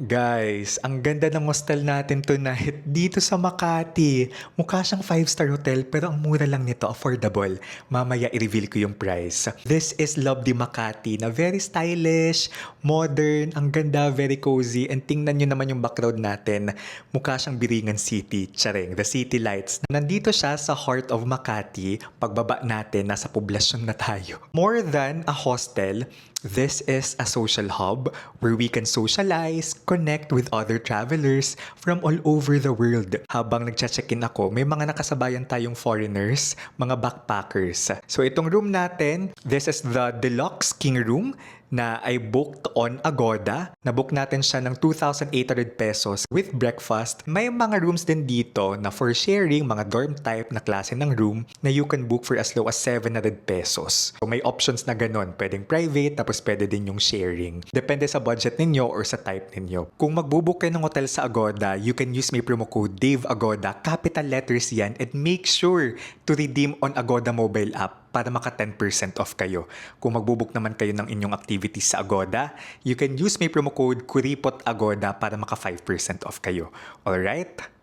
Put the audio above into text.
Guys, ang ganda ng hostel natin tonight dito sa Makati. Mukha siyang 5-star hotel pero ang mura lang nito, affordable. Mamaya i-reveal ko yung price. This is Lovely Makati na very stylish, modern, ang ganda, very cozy. And tingnan nyo naman yung background natin. Mukha siyang Biringan City, charing, the city lights. Nandito siya sa heart of Makati. Pagbaba natin, nasa poblasyon na tayo. More than a hostel, this is a social hub where we can socialize, connect with other travelers from all over the world. Habang nagcha-check-in ako, may mga nakasabayan tayong foreigners, mga backpackers. So itong room natin, this is the Deluxe King Room na I booked on Agoda. Nabook natin siya ng 2,800 pesos with breakfast. May mga rooms din dito na for sharing, mga dorm type na klase ng room na you can book for as low as 700 pesos. So may options na ganun. Pwedeng private, tapos pwede din yung sharing. Depende sa budget ninyo or sa type ninyo. Kung magbubook kayo ng hotel sa Agoda, you can use my promo code DAVEAGODA, capital letters yan, and make sure to redeem on Agoda mobile app para maka 10% off kayo. Kung magbubook naman kayo ng inyong activities sa Agoda, you can use my promo code KURIPOTAGODA para maka 5% off kayo. Alright?